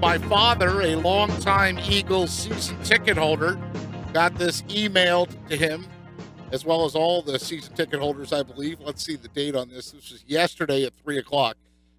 my father, a longtime Eagles season ticket holder, got this emailed to him, as well as all the season ticket holders, I believe. Let's see the date on this. This was yesterday at 3 o'clock.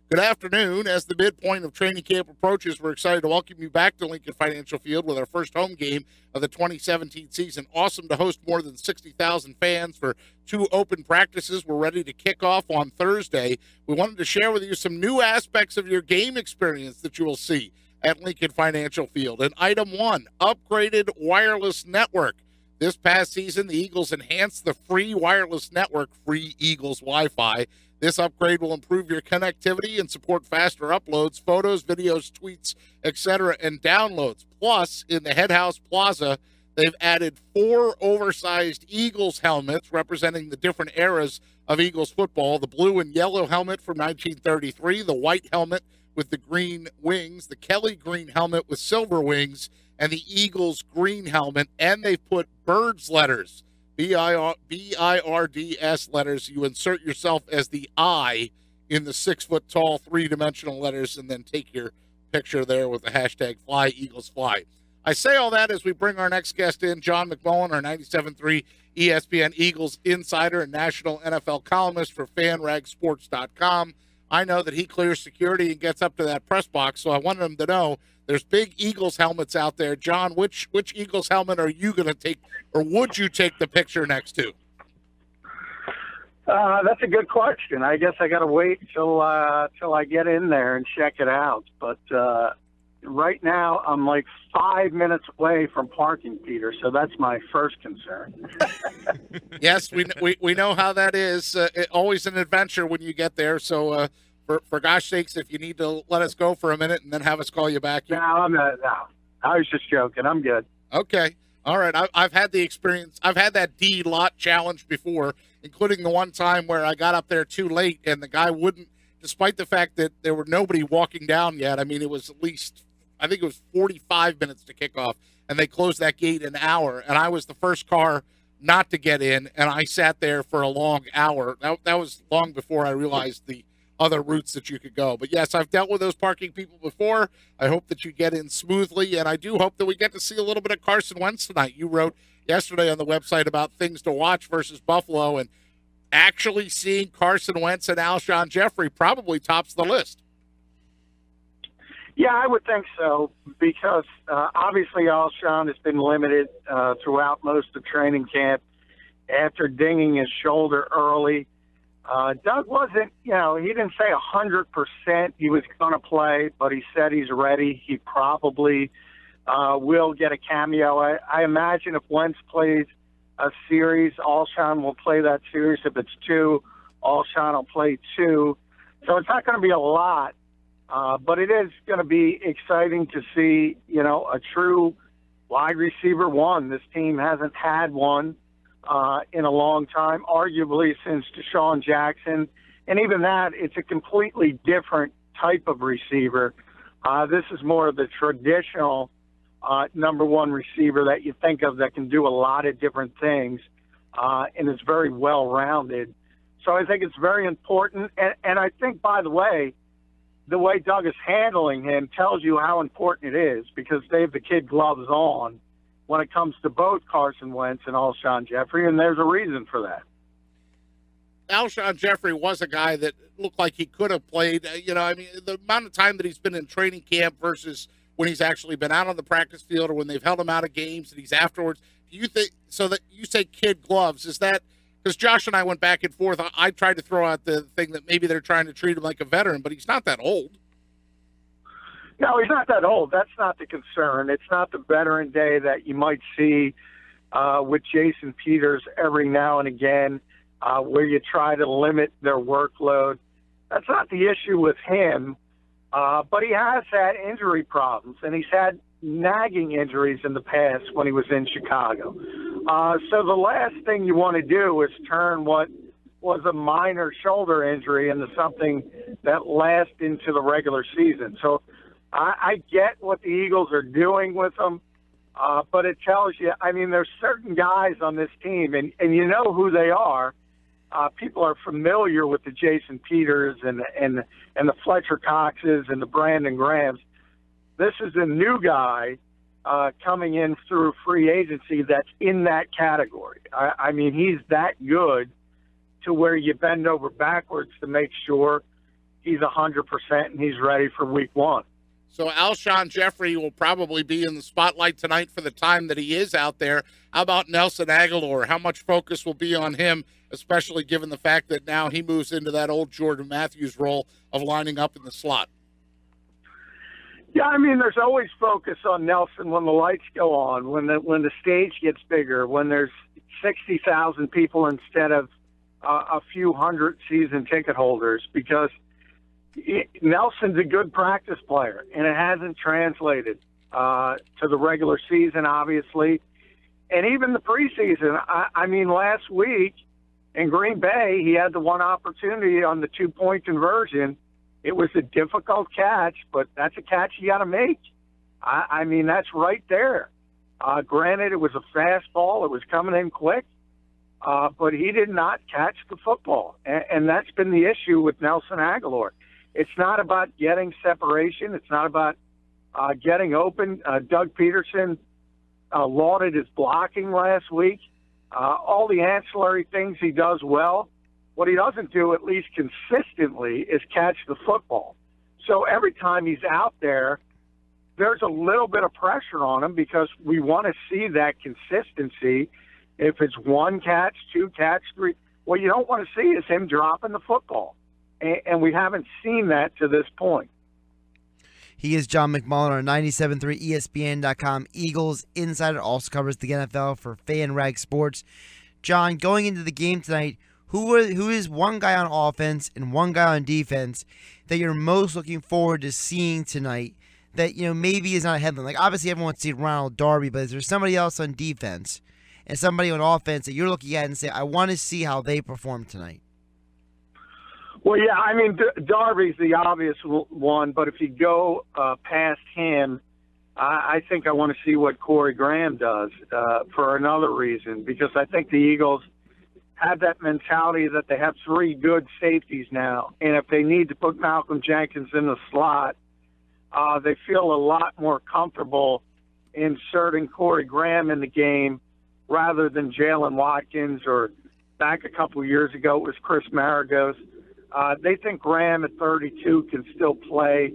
Good afternoon. As the midpoint of training camp approaches, we're excited to welcome you back to Lincoln Financial Field with our first home game of the 2017 season. Awesome to host more than 60,000 fans for 2 open practices. We're ready to kick off on Thursday. We wanted to share with you some new aspects of your game experience that you will see at Lincoln Financial Field. And item 1, upgraded wireless network. This past season, the Eagles enhanced the free wireless network, Free Eagles Wi-Fi. This upgrade will improve your connectivity and support faster uploads, photos, videos, tweets, etc., and downloads. Plus, in the Head House Plaza, they've added 4 oversized Eagles helmets representing the different eras of Eagles football. The blue and yellow helmet from 1933, the white helmet with the green wings, the Kelly green helmet with silver wings, and the Eagles green helmet. And they've put birds letters, BIRDS letters. You insert yourself as the I in the 6-foot-tall 3-dimensional letters, and then take your picture there with the hashtag #FlyEaglesFly. I say all that as we bring our next guest in, John McMullen, our 97.3 ESPN Eagles insider and national NFL columnist for FanRagSports.com. I know that he clears security and gets up to that press box, so I wanted him to know there's big Eagles helmets out there. John, which Eagles helmet are you going to take, or would you take the picture next to? That's a good question. I guess I got to wait till I get in there and check it out. But right now, I'm like 5 minutes away from parking, Peter, so that's my first concern. Yes, we know how that is. Always an adventure when you get there, so for gosh sakes, if you need to let us go for a minute and then have us call you back. No, I'm not. No, I was just joking. I'm good. Okay. All right. I've had the experience. I've had that D lot challenge before, including the one time where I got up there too late and the guy wouldn't, despite the fact that there were nobody walking down yet. I mean, it was at least, I think it was 45 minutes to kick off, and they closed that gate an hour, and I was the first car not to get in, and I sat there for a long hour. That was long before I realized the other routes that you could go. But yes, I've dealt with those parking people before. I hope that you get in smoothly, and I do hope that we get to see a little bit of Carson Wentz tonight. You wrote yesterday on the website about things to watch versus Buffalo, and actually seeing Carson Wentz and Alshon Jeffrey probably tops the list. Yeah, I would think so, because obviously Alshon has been limited throughout most of training camp after dinging his shoulder early. Doug wasn't, he didn't say 100% he was going to play, but he said he's ready. He probably will get a cameo. I imagine if Wentz plays a series, Alshon will play that series. If it's 2, Alshon will play 2. So it's not going to be a lot, but it is going to be exciting to see, a true wide receiver 1. This team hasn't had one in a long time, arguably since Deshaun Jackson. And even that, it's a completely different type of receiver. This is more of the traditional number 1 receiver that you think of that can do a lot of different things, and is very well-rounded. So I think it's very important. And I think, by the way Doug is handling him tells you how important it is, because they have the kid gloves on when it comes to both Carson Wentz and Alshon Jeffrey, and there's a reason for that. Alshon Jeffrey was a guy that looked like he could have played. The amount of time that he's been in training camp versus when he's actually been out on the practice field, or when they've held him out of games and he's afterwards. Do you think, so that you say kid gloves, is that, because Josh and I went back and forth, I tried to throw out the thing that maybe they're trying to treat him like a veteran, but he's not that old. No, he's not that old. That's not the concern. It's not the veteran day that you might see with Jason Peters every now and again, where you try to limit their workload. That's not the issue with him, but he has had injury problems, and he's had nagging injuries in the past when he was in Chicago. So the last thing you want to do is turn what was a minor shoulder injury into something that lasts into the regular season. So I get what the Eagles are doing with him, but it tells you, there's certain guys on this team, and you know who they are. People are familiar with the Jason Peters and the Fletcher Coxes and the Brandon Grahams. This is a new guy coming in through free agency that's in that category. I mean, he's that good to where you bend over backwards to make sure he's 100% and he's ready for week one. So Alshon Jeffrey will probably be in the spotlight tonight for the time that he is out there. How about Nelson Aguilar? How much focus will be on him, especially given the fact that now he moves into that old Jordan Matthews role of lining up in the slot? Yeah, I mean, there's always focus on Nelson when the lights go on, when the stage gets bigger, when there's 60,000 people instead of a few hundred season ticket holders, because Nelson's a good practice player, and it hasn't translated to the regular season, obviously, and even the preseason. I mean, last week in Green Bay, he had the one opportunity on the 2-point conversion. It was a difficult catch, but that's a catch you got to make. I mean, that's right there. Granted, it was a fastball. It was coming in quick, but he did not catch the football, and that's been the issue with Nelson Aguilar. It's not about getting separation. It's not about getting open. Doug Peterson lauded his blocking last week. All the ancillary things he does well. What he doesn't do, at least consistently, is catch the football. So every time he's out there, there's a little bit of pressure on him because we want to see that consistency. If it's one catch, two catch, three, what you don't want to see is him dropping the football. And we haven't seen that to this point. He is John McMullen, our 97.3 ESPN.com Eagles insider, also covers the NFL for FanRag Sports. John, going into the game tonight, who is one guy on offense and one guy on defense that you're most looking forward to seeing tonight that, you know, maybe is not a headline? Like, obviously everyone wants to see Ronald Darby, but is there somebody else on defense and somebody on offense that you're looking at and say, I want to see how they perform tonight? Well, yeah, I mean, Darby's the obvious one, but if you go past him, I think I want to see what Corey Graham does for another reason, because I think the Eagles have that mentality that they have three good safeties now, and if they need to put Malcolm Jenkins in the slot, they feel a lot more comfortable inserting Corey Graham in the game rather than Jalen Watkins, or back a couple of years ago it was Chris Maragos. They think Graham at 32 can still play,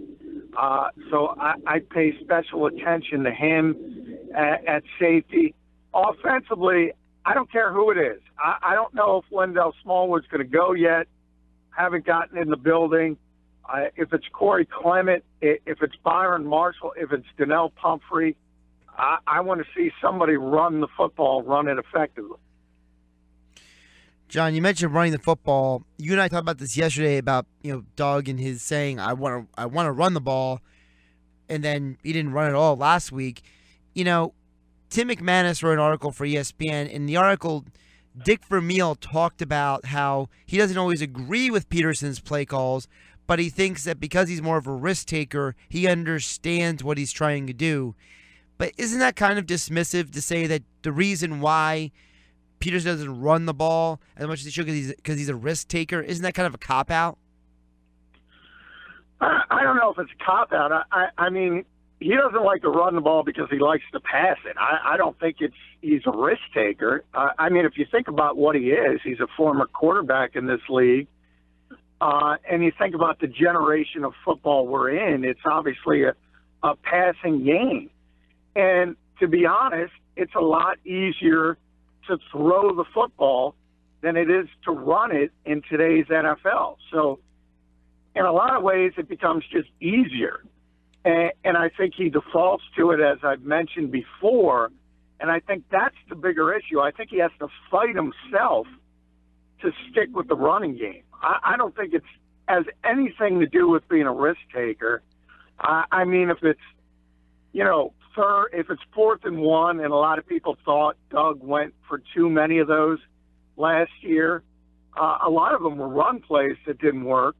so I pay special attention to him at safety. Offensively, I don't care who it is. I don't know if Wendell Smallwood's going to go yet. Haven't gotten in the building. If it's Corey Clement, if it's Byron Marshall, if it's Donnell Pumphrey, I want to see somebody run the football, run it effectively. John, you mentioned running the football. You and I talked about this yesterday about, you know, Doug and his saying, I want to run the ball, and then he didn't run it all last week. You know, Tim McManus wrote an article for ESPN. In the article, Dick Vermeil talked about how he doesn't always agree with Peterson's play calls, but he thinks that because he's more of a risk taker, he understands what he's trying to do. But isn't that kind of dismissive to say that the reason why Peterson doesn't run the ball as much as he should because he's a risk taker? Isn't that kind of a cop-out? I don't know if it's a cop-out. I mean, he doesn't like to run the ball because he likes to pass it. I don't think he's a risk taker. I mean, if you think about what he is, he's a former quarterback in this league. And you think about the generation of football we're in, it's obviously a passing game. And to be honest, it's a lot easier to throw the football than it is to run it in today's NFL. So in a lot of ways, it becomes just easier. And I think he defaults to it, as I've mentioned before. And I think that's the bigger issue. I think he has to fight himself to stick with the running game. I don't think it has anything to do with being a risk taker. I mean, if it's, you know, if it's 4th and 1, and a lot of people thought Doug went for too many of those last year, a lot of them were run plays that didn't work.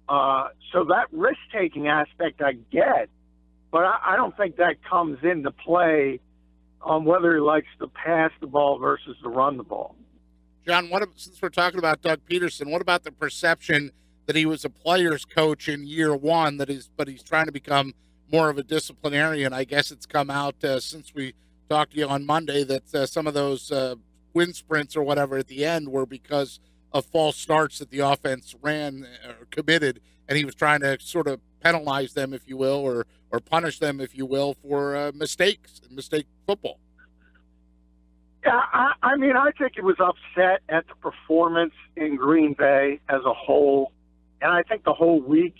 So that risk-taking aspect I get, but I don't think that comes into play on whether he likes to pass the ball versus to run the ball. John, since we're talking about Doug Peterson, what about the perception that he was a player's coach in year one, but he's trying to become more of a disciplinarian. I guess it's come out since we talked to you on Monday that some of those wind sprints or whatever at the end were because of false starts that the offense ran or committed, and he was trying to sort of penalize them, if you will, or punish them, if you will, for mistakes, mistake football. Yeah, I mean, I think it was upset at the performance in Green Bay as a whole, and I think the whole week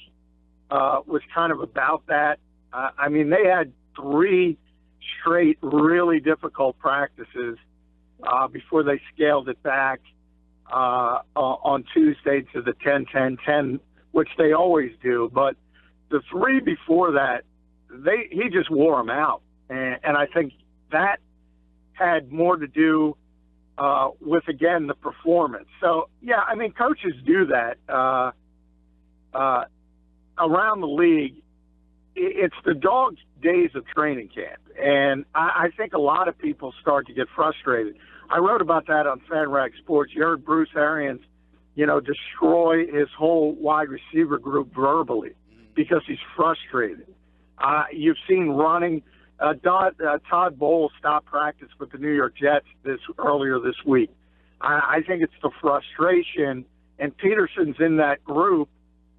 was kind of about that. I mean, they had 3 straight really difficult practices before they scaled it back on Tuesday to the 10-10-10, which they always do. But the 3 before that, he just wore them out, and I think that had more to do with, again, the performance. So, yeah, I mean, coaches do that around the league. It's the dog days of training camp, and I think a lot of people start to get frustrated. I wrote about that on FanRag Sports. You heard Bruce Arians, destroy his whole wide receiver group verbally because he's frustrated. You've seen running. Todd Bowles stopped practice with the New York Jets earlier this week. I think it's the frustration, and Peterson's in that group.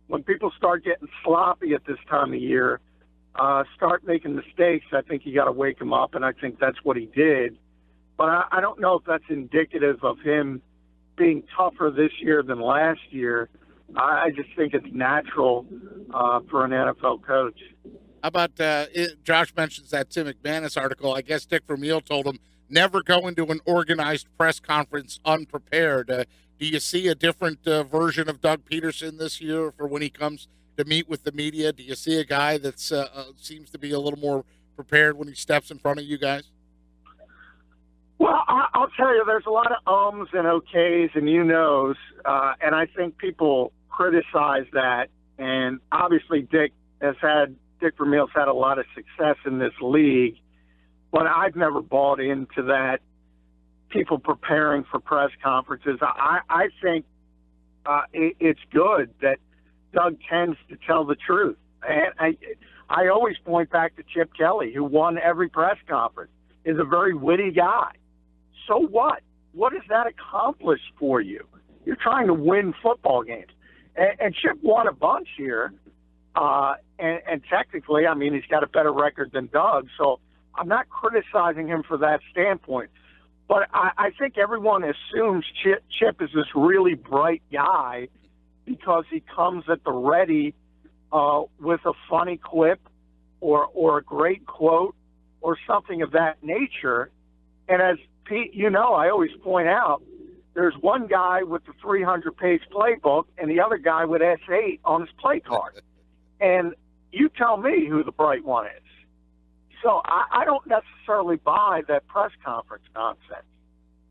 When people start getting sloppy at this time of year, start making mistakes, I think you got to wake him up, and I think that's what he did. But I don't know if that's indicative of him being tougher this year than last year. I just think it's natural for an NFL coach. How about Josh mentions that Tim McManus article. I guess Dick Vermeil told him never go into an organized press conference unprepared. Do you see a different version of Doug Peterson this year for when he comes to meet with the media? Do you see a guy that seems to be a little more prepared when he steps in front of you guys? Well, I'll tell you, there's a lot of ums and okays and you-knows, and I think people criticize that. And obviously Dick Vermeil's had a lot of success in this league, but I've never bought into that, people preparing for press conferences. I think it's good that Doug tends to tell the truth. And I always point back to Chip Kelly, who won every press conference, is a very witty guy. So what? What does that accomplish for you? You're trying to win football games. And Chip won a bunch here. And technically, I mean, he's got a better record than Doug, so I'm not criticizing him for that standpoint. But I think everyone assumes Chip is this really bright guy because he comes at the ready with a funny quip or a great quote or something of that nature. And as Pete, I always point out, there's one guy with the 300-page playbook and the other guy with S8 on his play card. And you tell me who the bright one is. So I don't necessarily buy that press conference nonsense.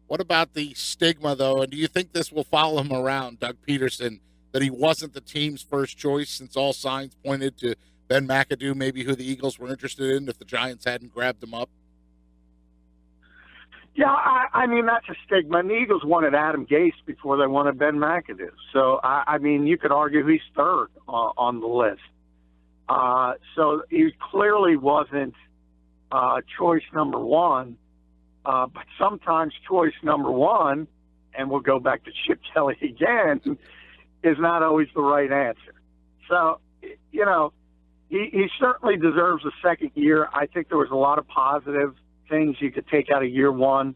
What about the stigma, though? And do you think this will follow him around, Doug Peterson, that he wasn't the team's first choice since all signs pointed to Ben McAdoo, maybe who the Eagles were interested in if the Giants hadn't grabbed him up? Yeah, I mean, that's a stigma. And the Eagles wanted Adam Gase before they wanted Ben McAdoo. So, I mean, you could argue he's third on the list. So he clearly wasn't choice number one. But sometimes choice number one, and we'll go back to Chip Kelly again, is not always the right answer. So, he certainly deserves a second year. I think there was a lot of positive things you could take out of year one.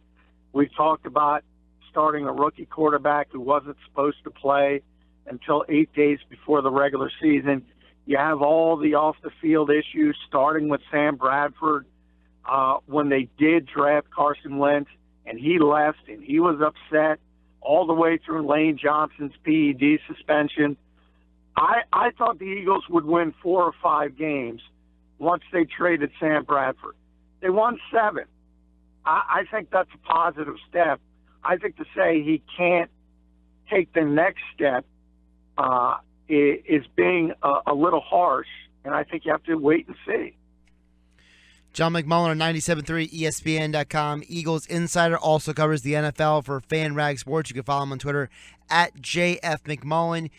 We've talked about starting a rookie quarterback who wasn't supposed to play until 8 days before the regular season. You have all the off-the-field issues, starting with Sam Bradford when they did draft Carson Wentz, and he left, and he was upset all the way through Lane Johnson's PED suspension. I thought the Eagles would win 4 or 5 games once they traded Sam Bradford. They won 7. I think that's a positive step. I think to say he can't take the next step is being a little harsh, and I think you have to wait and see. John McMullen on 97.3 ESPN.com. Eagles Insider also covers the NFL for FanRag Sports. You can follow him on Twitter at JFMcMullen.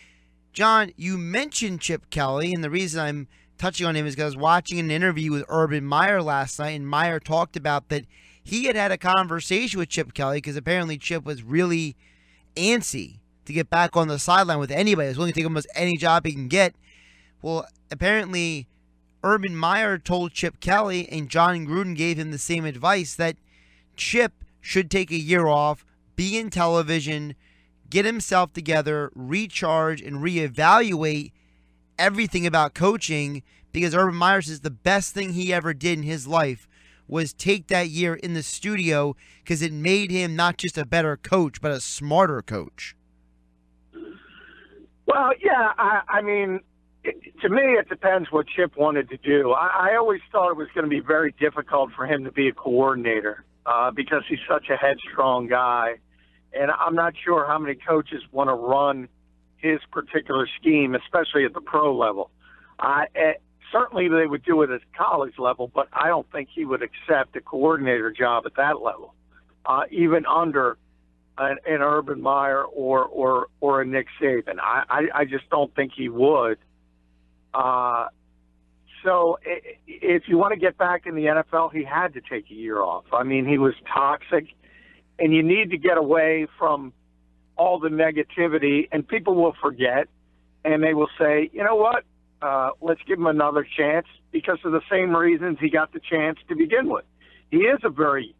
John, you mentioned Chip Kelly, and the reason I'm touching on him is because I was watching an interview with Urban Meyer last night, and Meyer talked about that he had a conversation with Chip Kelly because apparently Chip was really antsy to get back on the sideline with anybody. He was willing to take almost any job he can get. Well, apparently Urban Meyer told Chip Kelly, and John Gruden gave him the same advice, that Chip should take a year off, be in television, get himself together, recharge, and reevaluate everything about coaching, because Urban Meyer says the best thing he ever did in his life was take that year in the studio because it made him not just a better coach, but a smarter coach. Well, yeah, I mean, to me, it depends what Chip wanted to do. I always thought it was going to be very difficult for him to be a coordinator because he's such a headstrong guy. And I'm not sure how many coaches want to run his particular scheme, especially at the pro level. Certainly they would do it at the college level, but I don't think he would accept a coordinator job at that level, even under an Urban Meyer or a Nick Saban. I just don't think he would. So if you want to get back in the NFL, he had to take a year off. I mean, he was toxic, and you need to get away from all the negativity, and people will forget, and they will say, you know what, let's give him another chance because of the same reasons he got the chance to begin with. He is a very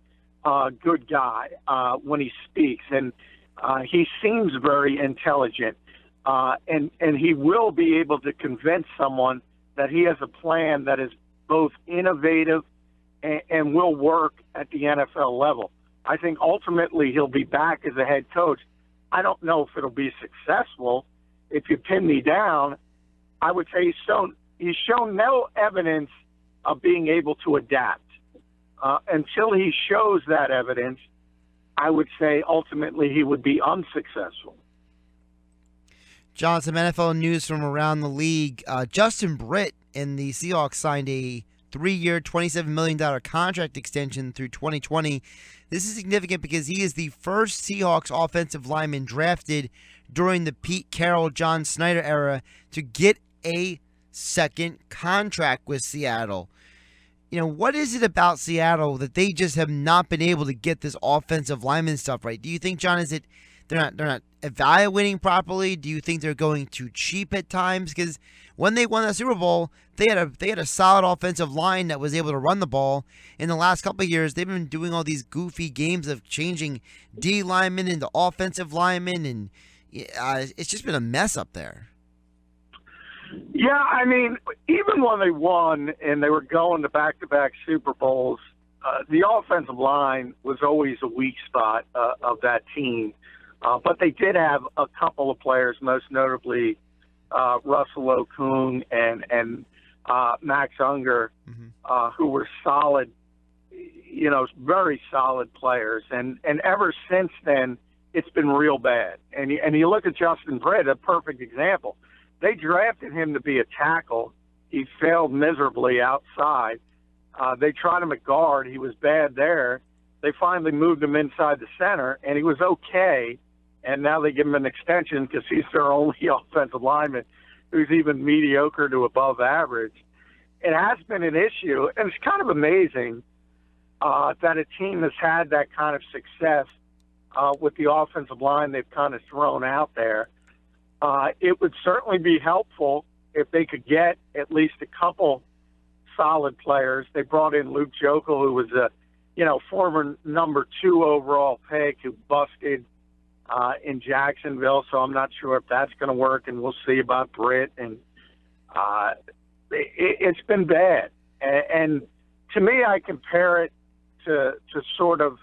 good guy when he speaks, and he seems very intelligent, and he will be able to convince someone that he has a plan that is both innovative and will work at the NFL level. I think ultimately he'll be back as a head coach. I don't know if it'll be successful. If you pin me down, I would say he's shown no evidence of being able to adapt. Until he shows that evidence, I would say ultimately he would be unsuccessful. John, some NFL news from around the league. Justin Britt and the Seahawks signed a 3-year, $27 million contract extension through 2020. This is significant because he is the first Seahawks offensive lineman drafted during the Pete Carroll, John Snyder era to get a second contract with Seattle. You know, what is it about Seattle that they just have not been able to get this offensive lineman stuff right? Do you think, John, is it they're not evaluating properly? Do you think they're going too cheap at times? Because when they won the Super Bowl, they had a solid offensive line that was able to run the ball. In the last couple of years, they've been doing all these goofy games of changing D linemen into offensive linemen, and it's just been a mess up there. Yeah, I mean, even when they won and they were going to back-to-back Super Bowls, the offensive line was always a weak spot of that team. But they did have a couple of players, most notably Russell Okung and Max Unger, who were solid, very solid players. And ever since then, it's been real bad. And you look at Justin Britt, a perfect example. They drafted him to be a tackle. He failed miserably outside. They tried him at guard. He was bad there. They finally moved him inside the center, and he was okay. And now they give him an extension because he's their only offensive lineman who's even mediocre to above average. It has been an issue, and it's kind of amazing that a team that's had that kind of success with the offensive line they've kind of thrown out there. It would certainly be helpful if they could get at least a couple solid players. They brought in Luke Jokel, who was a former number 2 overall pick who busted in Jacksonville, so I'm not sure if that's going to work, and we'll see about Britt. And it's been bad. And to me, I compare it to sort of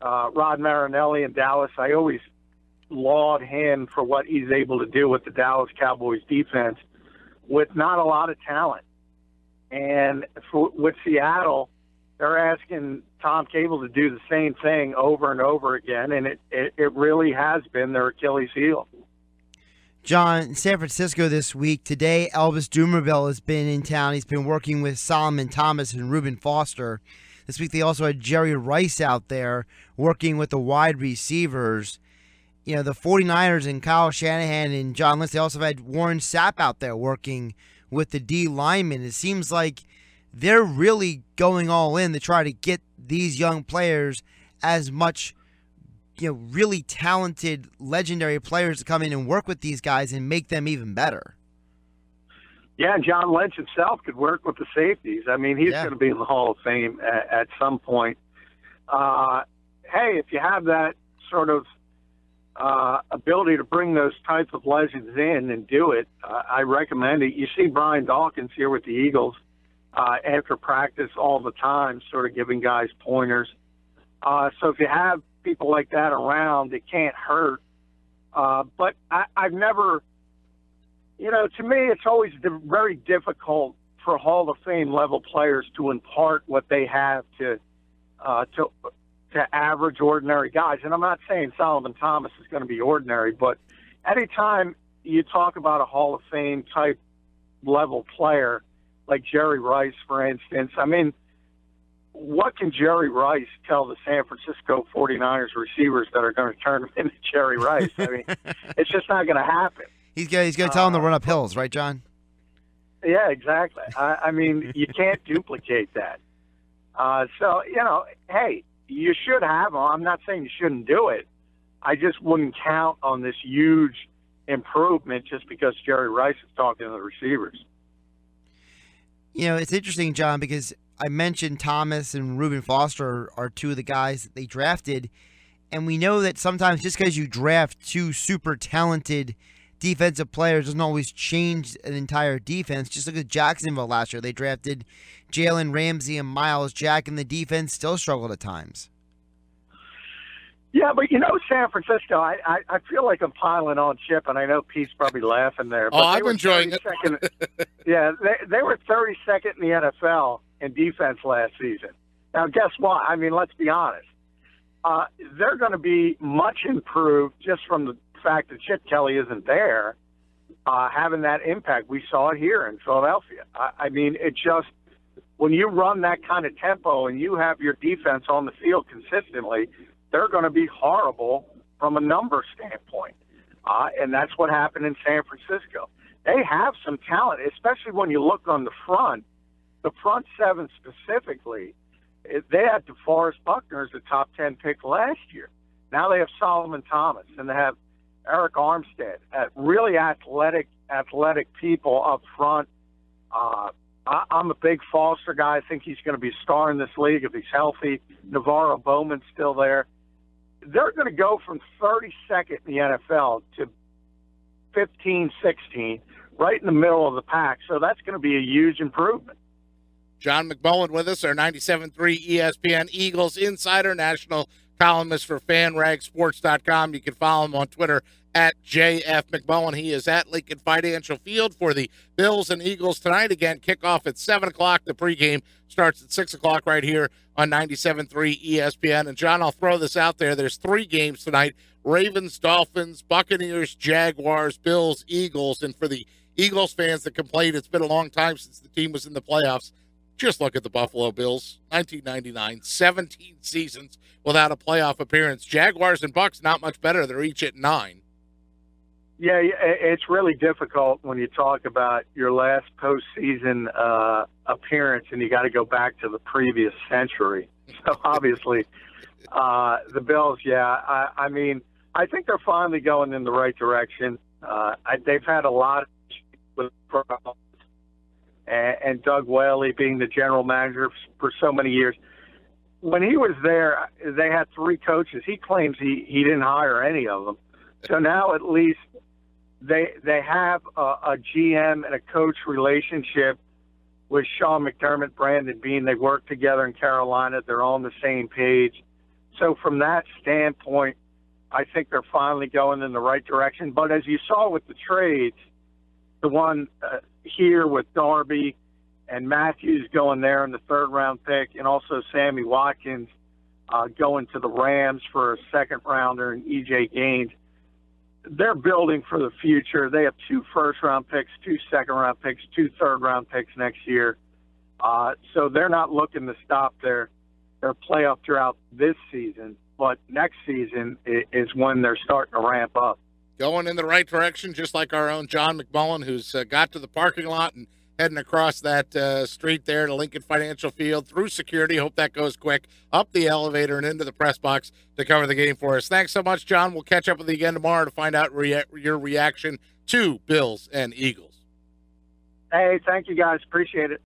Rod Marinelli in Dallas. I always laud him for what he's able to do with the Dallas Cowboys defense with not a lot of talent. And with Seattle, they're asking Tom Cable to do the same thing over and over again, and it really has been their Achilles heel. John, in San Francisco this week, today Elvis Dumervil has been in town. He's been working with Solomon Thomas and Reuben Foster. This week they also had Jerry Rice out there working with the wide receivers. The 49ers and Kyle Shanahan and John Lynch, they also had Warren Sapp out there working with the D linemen. It seems like they're really going all in to try to get these young players as much, really talented, legendary players to come in and work with these guys and make them even better. Yeah, and John Lynch himself could work with the safeties. I mean, he's going to be in the Hall of Fame at some point. Hey, if you have that sort of ability to bring those types of legends in and do it, I recommend it. You see Brian Dawkins here with the Eagles after practice all the time, sort of giving guys pointers. So if you have people like that around, it can't hurt. But I've never, to me, it's always very difficult for Hall of Fame level players to impart what they have to average, ordinary guys. And I'm not saying Solomon Thomas is going to be ordinary, but anytime you talk about a Hall of Fame type level player like Jerry Rice, for instance, I mean, what can Jerry Rice tell the San Francisco 49ers receivers that are going to turn him into Jerry Rice? I mean, it's just not going to happen. He's going to tell them to run up hills, right, John? Yeah, exactly. I mean, you can't duplicate that. So, hey, you should have them. I'm not saying you shouldn't do it. I just wouldn't count on this huge improvement just because Jerry Rice is talking to the receivers. It's interesting, John, because I mentioned Thomas and Reuben Foster are two of the guys that they drafted, and we know that sometimes just because you draft two super talented defensive players doesn't always change an entire defense. Just look at Jacksonville last year. They drafted Jalen Ramsey and Miles Jack, and the defense still struggled at times. Yeah, but San Francisco, I feel like I'm piling on Chip, and I know Pete's probably laughing there. But I'm enjoying it. Yeah, they were 32nd in the NFL in defense last season. Now, guess what? I mean, let's be honest. They're going to be much improved just from the fact that Chip Kelly isn't there, having that impact. We saw it here in Philadelphia. I mean, it just, when you run that kind of tempo and you have your defense on the field consistently, they're going to be horrible from a number standpoint. And that's what happened in San Francisco. They have some talent, especially when you look on the front seven specifically. They had DeForest Buckner as a top 10 pick last year. Now they have Solomon Thomas, and they have Eric Armstead, really athletic people up front. I'm a big Foster guy. I think he's going to be a star in this league if he's healthy. Navarro Bowman's still there. They're going to go from 32nd in the NFL to 15, 16, right in the middle of the pack. So that's going to be a huge improvement. John McMullen with us, our 97.3 ESPN Eagles insider, national columnist for FanRagSports.com. You can follow him on Twitter at JF McMullen. He is at Lincoln Financial Field for the Bills and Eagles tonight. Again, kickoff at 7 o'clock. The pregame starts at 6 o'clock right here on 97.3 ESPN. And, John, I'll throw this out there. There's 3 games tonight: Ravens, Dolphins, Buccaneers, Jaguars, Bills, Eagles. And for the Eagles fans that complained, it's been a long time since the team was in the playoffs. Just look at the Buffalo Bills, 1999, 17 seasons without a playoff appearance. Jaguars and Bucks, not much better. They're each at 9. Yeah, it's really difficult when you talk about your last postseason appearance, and you got to go back to the previous century. So obviously, the Bills, I mean, I think they're finally going in the right direction. They've had a lot of problems. And Doug Whaley being the general manager for so many years. When he was there, they had 3 coaches. He claims he didn't hire any of them. So now at least they have a GM and a coach relationship with Sean McDermott, Brandon Beane. They work together in Carolina. They're on the same page. So from that standpoint, I think they're finally going in the right direction. But as you saw with the trades, the one here with Darby and Matthews going there in the 3rd-round pick, and also Sammy Watkins going to the Rams for a 2nd-rounder and E.J. Gaines. They're building for the future. They have 2 first-round picks, 2 second-round picks, 2 third-round picks next year. So they're not looking to stop their playoff drought this season, but next season is when they're starting to ramp up. Going in the right direction, just like our own John McMullen, who's got to the parking lot and heading across that street there to Lincoln Financial Field through security. Hope that goes quick. Up the elevator and into the press box to cover the game for us. Thanks so much, John. We'll catch up with you again tomorrow to find out your reaction to Bills and Eagles. Hey, thank you guys. Appreciate it.